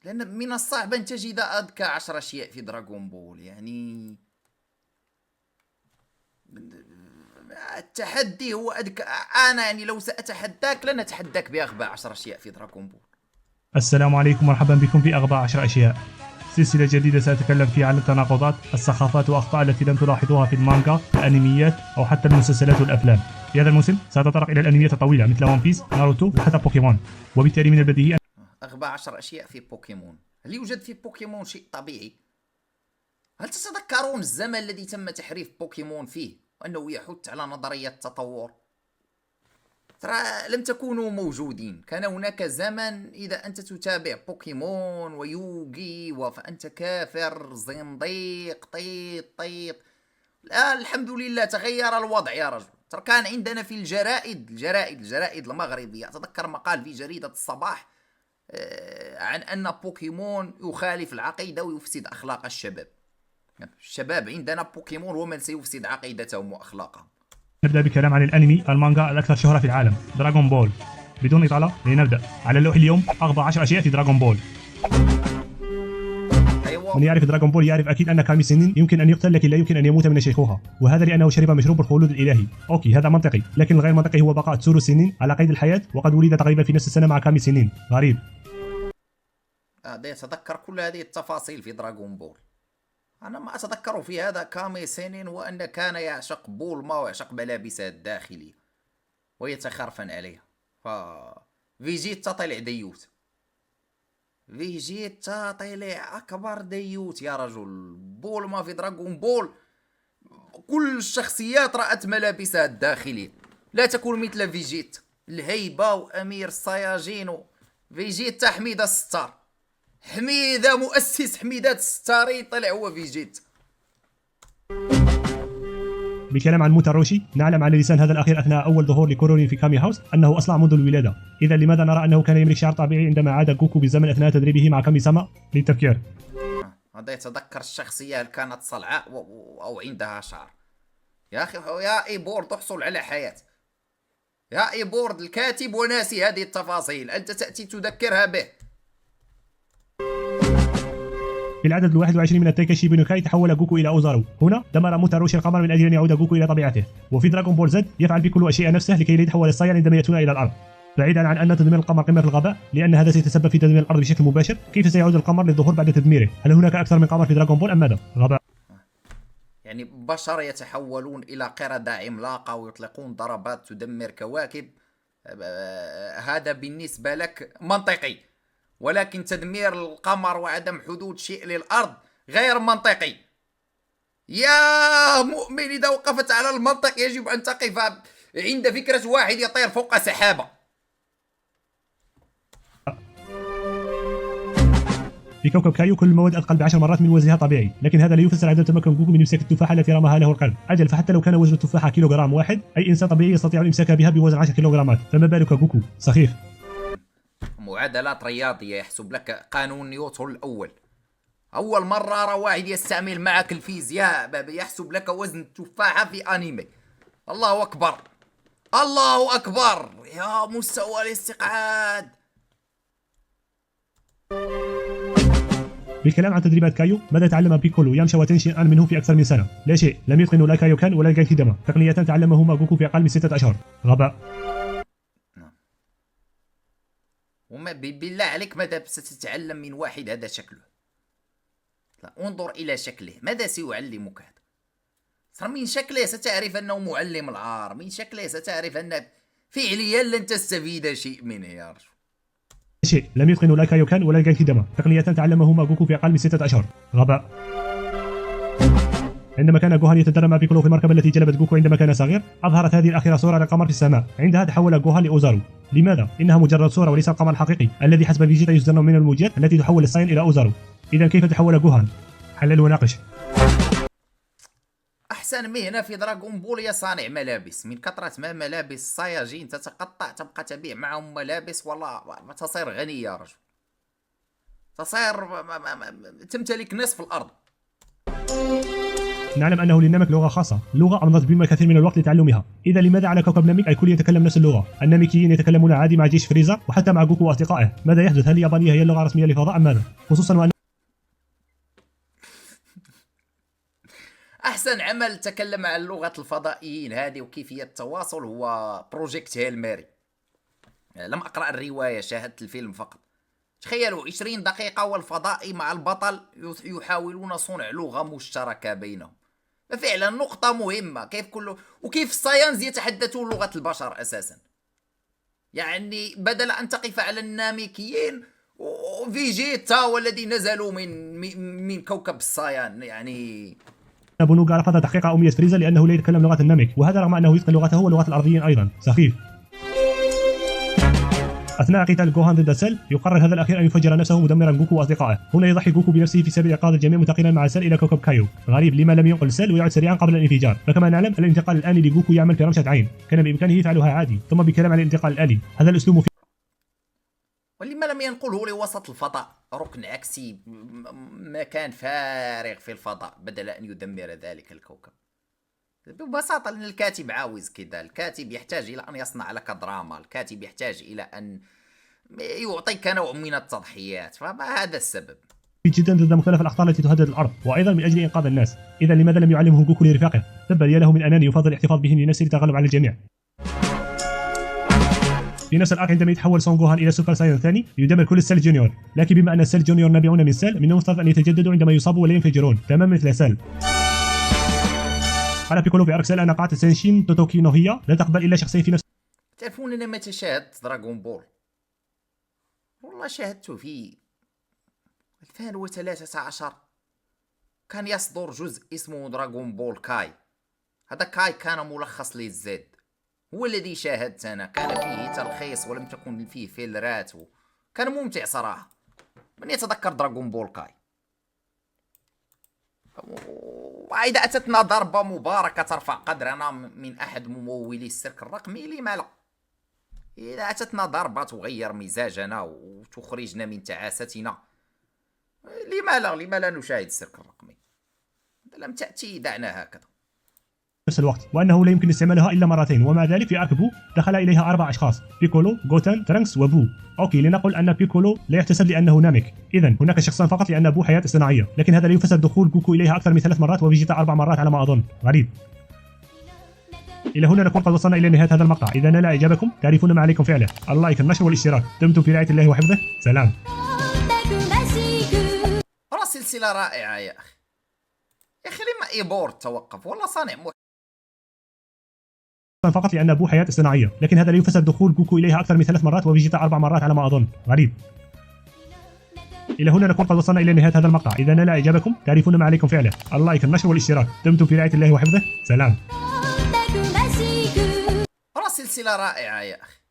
لأن من الصعب أن تجد أذكى 10 أشياء في دراغون بول. يعني التحدي هو أذكى. أنا يعني لو سأتحداك لن أتحداك بأغبى 10 أشياء في دراغون بول. السلام عليكم، مرحبا بكم في أغبى 10 أشياء، سلسلة جديدة سأتكلم فيها عن التناقضات، السخافات وأخطاء التي لم تلاحظوها في المانجا، الأنميات أو حتى المسلسلات والأفلام. في هذا الموسم سأتطرق إلى الأنميات الطويلة مثل ون بيس، ناروتو وحتى بوكيمون، وبالتالي من البديهي أغبى 10 أشياء في بوكيمون. هل يوجد في بوكيمون شيء طبيعي؟ هل تتذكرون الزمن الذي تم تحريف بوكيمون فيه وأنه يحث على نظرية التطور؟ ترى لم تكونوا موجودين. كان هناك زمن إذا أنت تتابع بوكيمون ويوغي فأنت كافر زنديق طيط طيط. الآن الحمد لله تغير الوضع يا رجل. ترى كان عندنا في الجرائد المغربية، أتذكر مقال في جريدة الصباح عن أن بوكيمون يخالف العقيدة ويفسد أخلاق الشباب. الشباب عندنا بوكيمون هو من سيفسد عقيدتهم وأخلاقهم. نبدأ بكلام عن الأنمي المانجا الأكثر شهرة في العالم، دراغون بول. بدون إطالة لنبدأ. على اللوح اليوم أغبى 10 أشياء في دراغون بول. أيوة. من يعرف دراغون بول يعرف أكيد أن كامي سنين يمكن أن يقتل لكن لا يمكن أن يموت من الشيخوخة، وهذا لأنه شرب مشروب الخلود الإلهي. أوكي، هذا منطقي، لكن الغير منطقي هو بقاء تسورو سنين على قيد الحياة وقد ولد تقريبا في نفس السنة مع كامي سنين. غريب. أتذكر كل هذه التفاصيل في دراغون بول. أنا ما أتذكر في هذا كامي سينين وأن كان يعشق بولما ويعشق ملابسها الداخلية ويتخرفن عليها. فيجيتا طلع ديوت. فيجيتا طلع أكبر ديوت يا رجل. بولما في دراغون بول كل الشخصيات رأت ملابسها الداخلية. لا تكون مثل فيجيتا الهيبة وأمير السياجين. فيجيتا حميدة الستار، حميدة مؤسس حميدات الستاري طلع هو فيجيتا. بكلام عن موتاروشي، نعلم على لسان هذا الأخير أثناء أول ظهور لكورورين في كامي هاوس أنه أصلع منذ الولادة. إذا لماذا نرى أنه كان يملك شعر طبيعي عندما عاد جوكو بالزمن أثناء تدريبه مع كامي ساما؟ للتفكير. هذا يتذكر الشخصية هل كانت صلعاء أو عندها شعر. يا أخي يا إيبورد احصل على حياة. يا إيبورد الكاتب وناسي هذه التفاصيل، أنت تأتي تذكرها به. في العدد 21 من التايكاشي بينوكاي تحول جوكو إلى أوزارو. هنا دمر موتاروشي القمر من أجل أن يعود جوكو إلى طبيعته. وفي دراغون بول زد يفعل بيكولو أشياء نفسه لكي لا يتحول الصيان عندما يأتون إلى الأرض. بعيدا عن أن تدمير القمر قمة في الغباء لأن هذا سيتسبب في تدمير الأرض بشكل مباشر، كيف سيعود القمر للظهور بعد تدميره؟ هل هناك أكثر من قمر في دراغون بول أم ماذا؟ غباء. يعني بشر يتحولون إلى قردة عملاقة ويطلقون ضربات تدمر كواكب. هذا بالنسبة لك منطقي، ولكن تدمير القمر وعدم حدوث شيء للأرض غير منطقي. يا مؤمن، إذا وقفت على المنطق يجب أن تقف عند فكرة واحد يطير فوق سحابة. في كوكب كايو كل المواد أثقل ب10 مرات من وزنها طبيعي، لكن هذا لا يفسر عدم تمكن جوكو من إمساك التفاحة التي رماها له القرد. أجل، فحتى لو كان وزن التفاحة كيلوغرام واحد، أي إنسان طبيعي يستطيع الإمساك بها بوزن 10 كيلوغرامات، فما بالك جوكو سخيف. معادلات رياضية يحسب لك قانون نيوتن الأول. أول مرة أرى واحد يستعمل معك الفيزياء يحسب لك وزن التفاحة في أنمي. الله أكبر، الله أكبر، يا مستوى الاستقعاد. بالكلام عن تدريبات كايو، ماذا تعلم بيكولو يامشا وتنشين أن منه في أكثر من سنة؟ لا شيء. لم يتقنوا لا كايوكان ولا الجانكيداما، تقنيتان تعلمهما جوكو في أقل من 6 أشهر. غباء. وما بالله عليك ماذا ستتعلم من واحد هذا شكله؟ لا، انظر إلى شكله، ماذا سيعلمك هذا؟ صار من شكله ستعرف أنه معلم العار، من شكله ستعرف أن فعليا لن تستفيد شيء منه يا رجل. شيء. لم يتقنوا لا كايوكان ولا الجانكيداما، تقنيتان تعلمهما جوكو في أقل من 6 أشهر. غباء. عندما كان جوهان يتدرب مع بيكولو في المركبة التي جلبت جوكو عندما كان صغير، أظهرت هذه الأخيرة صورة للقمر في السماء. عندها تحول جوهان لأوزارو. لماذا؟ إنها مجرد صورة وليس القمر الحقيقي الذي حسب فيجيتا يصدر من الموجات التي تحول الصين إلى أوزارو. إذا كيف تحول جوهان؟ حلل وناقش. أحسن مهنة في دراغون بول هي صانع ملابس. من كثرة ما ملابس صياجين تتقطع تبقى تبيع معهم ملابس، والله تصير غني يا رجل. تصير تمتلك نصف الأرض. نعلم أنه للنمك لغة خاصة، لغة أمضت بما كثير من الوقت لتعلمها. إذا لماذا على كوكب ناميك الكل يتكلم نفس اللغة؟ الناميكيين يتكلمون عادي مع جيش فريزر وحتى مع جوكو وأصدقائه. ماذا يحدث؟ هل اليابانية هي اللغة الرسمية للفضاء أم ماذا؟ خصوصا وأن احسن عمل تكلم عن لغة الفضائيين هذه وكيفية التواصل هو بروجيكت هيل ماري. لم اقرأ الرواية، شاهدت الفيلم فقط. تخيلوا 20 دقيقة والفضائي مع البطل يحاولون صنع لغة مشتركة بينهم. ففعلا نقطة مهمة، كيف الصيانز يتحدثون لغة البشر أساسا. يعني بدل أن تقف على الناميكيين وفيجيتا والذي نزلوا من كوكب الصيان يعني. بونوغا رفض تحقيق أمية فريزر لأنه لا يتكلم لغة الناميك، وهذا رغم أنه يتقن لغته ولغة الأرضيين أيضا. سخيف. أثناء قتال جوهان ضد سيل يقرر هذا الأخير أن يفجر نفسه مدمرا جوكو وأصدقائه. هنا يضحي جوكو بنفسه في سبيل إنقاذ الجميع منتقلا مع سيل إلى كوكب كايو. غريب لما لم ينقل سيل ويعد سريعا قبل الانفجار. فكما نعلم الانتقال الآني لجوكو يعمل في رمشة عين، كان بإمكانه فعلها عادي. ثم بكلام عن الانتقال الآلي، هذا الأسلوب ولما لم ينقله لوسط الفضاء، ركن عكسي، مكان فارغ في الفضاء، بدل أن يدمر ذلك الكوكب ببساطة. لأن الكاتب عاوز كذا، الكاتب يحتاج إلى أن يصنع لك دراما، الكاتب يحتاج إلى أن يعطيك نوع من التضحيات، فهذا السبب. جدا ضد مختلف الأخطار التي تهدد الأرض، وأيضا من أجل إنقاذ الناس. إذا لماذا لم يعلمه جوكو لرفاقه؟ تبا له من أناني يفضل الاحتفاظ به لنفسه للتغلب على الجميع. في نفس الارك عندما يتحول سون جوهان الى سوبر سايان الثاني يدمر كل السيل جونيور، لكن بما ان السيل جونيور نابعون من سيل من المفترض ان يتجددوا عندما يصابوا ولا ينفجرون تماما مثل سيل. على بيكولو في ارك سيل ان قاعده سينشين توتوكي نوهيا لا تقبل الا شخصين في نفس. تعرفون انا متى شاهدت دراغون بول؟ والله شاهدته في 2013. كان يصدر جزء اسمه دراغون بول كاي. هذا كاي كان ملخص للزد، هو الذي شاهدت أنا. كان فيه تلخيص ولم تكن فيه فيلرات كان ممتع صراحة. من يتذكر دراغون بول كاي؟ وإذا أتتنا ضربة مباركة ترفع قدرنا من أحد ممولي السيرك الرقمي، لما لا؟ إذا أتتنا ضربة تغير مزاجنا وتخرجنا من تعاستنا، لما لا نشاهد السيرك الرقمي؟ لم تأتي دعنا هكذا. نفس الوقت، وأنه لا يمكن استعمالها إلا مرتين. ومع ذلك في أرك بو دخل إليها 4 أشخاص: بيكولو، غوتان، ترانكس وبو. أوكي، لنقل أن بيكولو لا يحتسب لأنه ناميك، إذن هناك شخصان فقط لأن بو حياة اصطناعية، لكن هذا لا يفسر دخول جوكو إليها أكثر من 3 مرات وفيجيتا 4 مرات على ما أظن. غريب. إلى هنا نكون قد وصلنا إلى نهاية هذا المقطع. إذا نال إعجابكم تعرفون ما عليكم فعله: اللايك، النشر والاشتراك. دمتم في رعاية الله وحفظه. سلام. سلسلة رائعة يا أخي. يا أخي لما إيبورد توقف والله صانع فقط لأن أبوه حياة اصطناعية، لكن هذا لا يفسر دخول جوكو إليها أكثر من 3 مرات وفيجيتا 4 مرات على ما أظن. غريب. إلى هنا نكون قد وصلنا إلى نهاية هذا المقطع. إذا نال إعجابكم تعرفون ما عليكم فعله: اللايك، النشر والاشتراك. دمتم في رعاية الله وحفظه. سلام. سلسلة رائعة يا أخي.